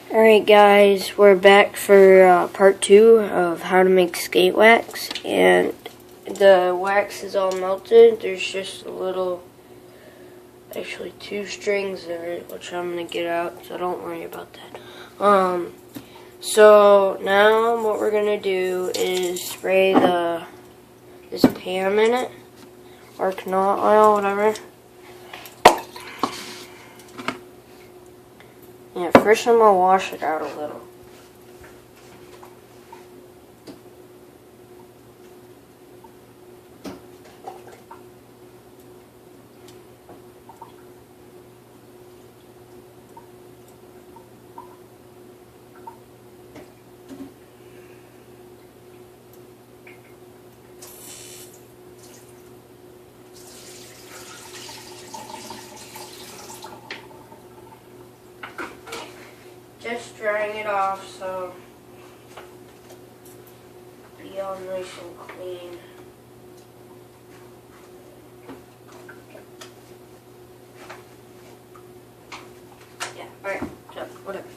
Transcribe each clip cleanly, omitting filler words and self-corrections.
Alright guys, we're back for part 2 of how to make skate wax, and the wax is all melted. There's just a little, actually 2 strings in it, which I'm going to get out, so don't worry about that. So now what we're going to do is spray this PAM in it, or canola oil, whatever. Yeah, first I'm going to wash it out a little. Just drying it off so be all nice and clean. Yeah, alright, so whatever.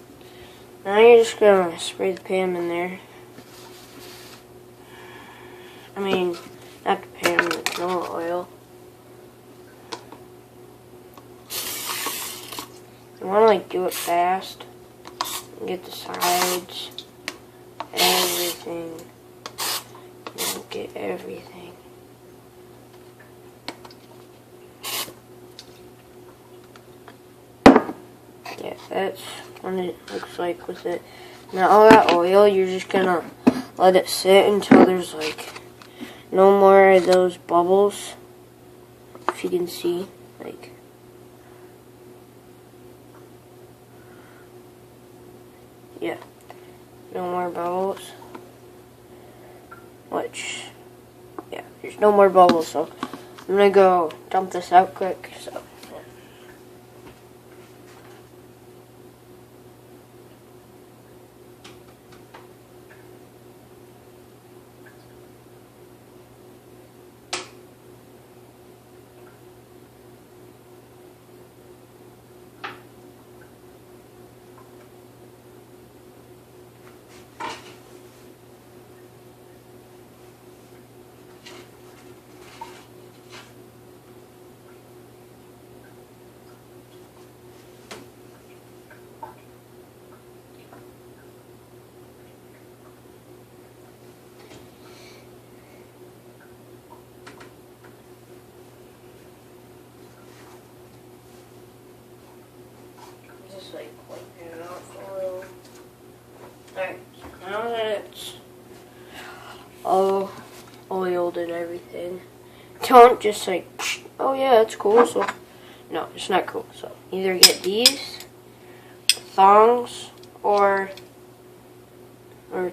Now you're just gonna spray the PAM in there. I mean, not the PAM, the canola oil. You wanna do it fast. Get the sides, everything. Get everything. Yeah, that's what it looks like with it. Now all that oil, you're just gonna let it sit until there's like no more of those bubbles. If you can see, like. Yeah, no more bubbles. Which, yeah, there's no more bubbles, so I'm gonna go dump this out quick. So, yeah. Just like wiping it out for a little. Alright, now that it's all oiled and everything, don't just like, oh yeah, that's cool. So, no, it's not cool. So, either get these thongs or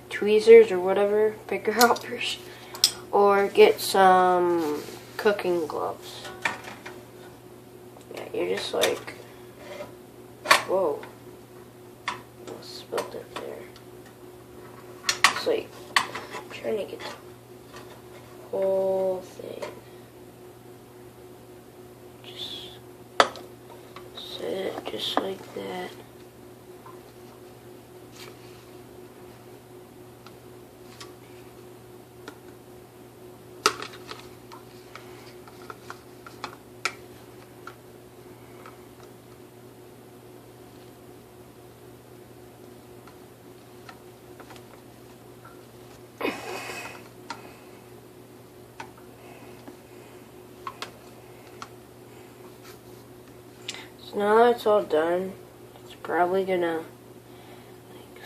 tweezers or whatever, picker uppers, or get some cooking gloves. Yeah, you're just like, whoa, I spilled it there. It's like trying to get the whole thing. Just set it just like that. So now that it's all done, it's probably gonna,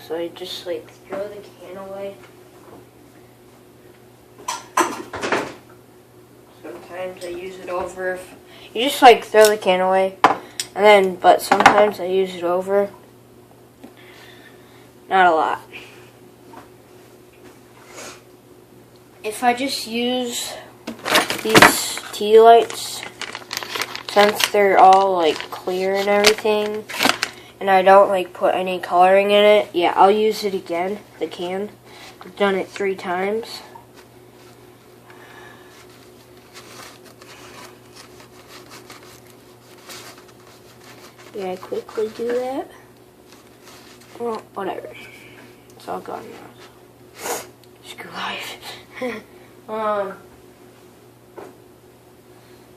so I just like throw the can away. Sometimes I use it over. You just like throw the can away, and then, but sometimes I use it over. Not a lot. If I just use these tea lights, since they're all like clear and everything, and I don't like put any coloring in it, yeah, I'll use it again, the can. I've done it 3 times. Yeah, quickly do that. Well, whatever. It's all gone now. Screw life.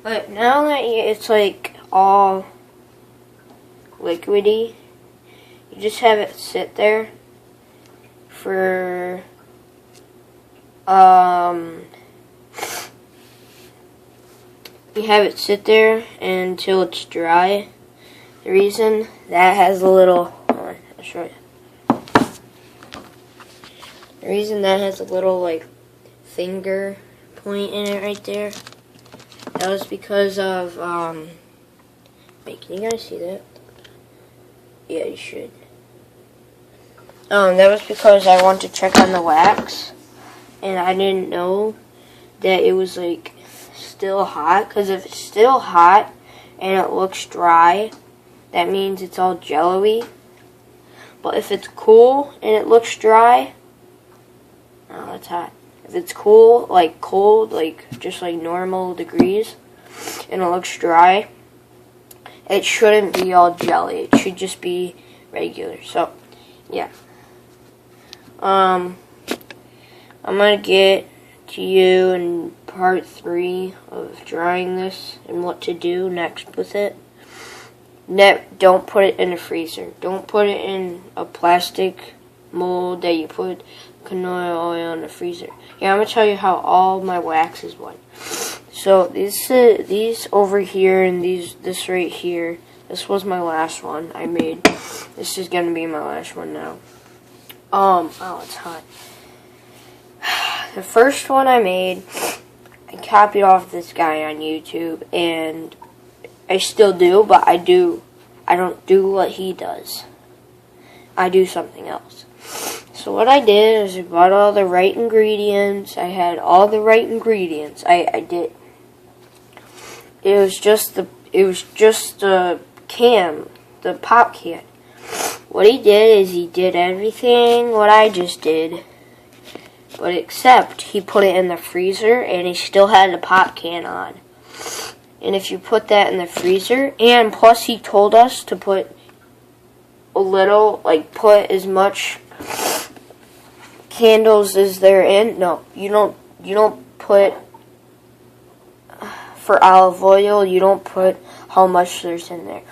But now that it's like all liquidy, you just have it sit there for you have it sit there until it's dry. The reason that has a little, I'll show you. The reason that has a little like finger point in it right there, that was because of wait, can you guys see that? Yeah, you should. That was because I wanted to check on the wax, and I didn't know that it was like still hot, because if it's still hot and it looks dry, that means it's all jello-y. But if it's cool and it looks dry, oh, it's hot. If it's cool, like cold, like just like normal degrees, and it looks dry, it shouldn't be all jelly. It should just be regular. So, yeah. I'm gonna get to you in part 3 of drying this and what to do next with it. Don't put it in the freezer. Don't put it in a plastic mold that you put canola oil in the freezer. Yeah, I'm gonna tell you how all my waxes went. So these over here and this right here. This was my last one I made. This is gonna be my last one now. Oh, it's hot. The first one I made, I copied off this guy on YouTube, and I still do, but I don't do what he does. I do something else. So what I did is I bought all the right ingredients. I had all the right ingredients. I did. It was just the can, the pop can. What he did is he did everything what I just did, but except he put it in the freezer and he still had the pop can on. And if you put that in the freezer, and plus he told us to put a little, like put as much candles as they're in. No, you don't put, for olive oil, you don't put how much there's in there.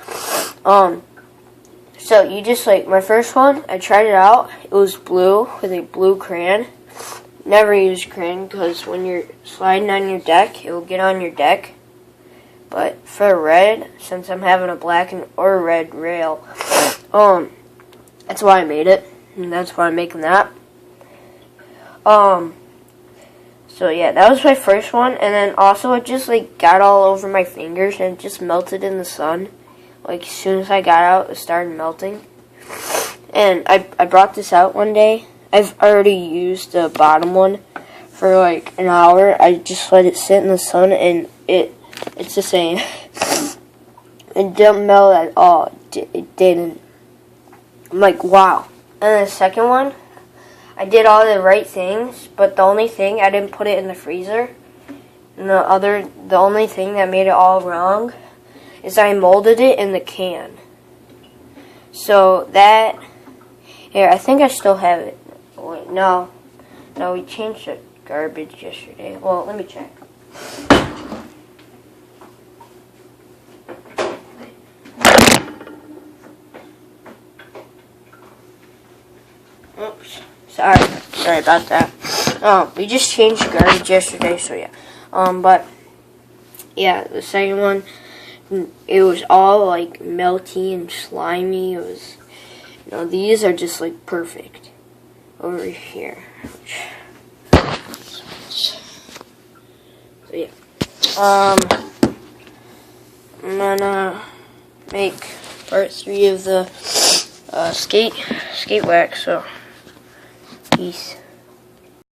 So you just, like, my first one, I tried it out. It was blue with a blue crayon. Never use crayon because when you're sliding on your deck, it will get on your deck. But for red, since I'm having a black or red rail, that's why I made it, and that's why I'm making that. So yeah, that was my first one, and then also it just like got all over my fingers and it just melted in the sun. Like, as soon as I got out, it started melting. And I brought this out one day. I've already used the bottom one for like an hour. I just let it sit in the sun, and it's the same. It didn't melt at all. It didn't. I'm like, wow. And the second one, I did all the right things, but the only thing, I didn't put it in the freezer. And the only thing that made it all wrong is I molded it in the can. So that, here, I think I still have it. Wait, no, we changed the garbage yesterday. Well, let me check. Oops, sorry about that. We just changed garbage yesterday, so yeah. But yeah, the second one, it was all like melty and slimy. It was, these are just like perfect over here. So yeah, I'm gonna make part 3 of the skate wax. So peace.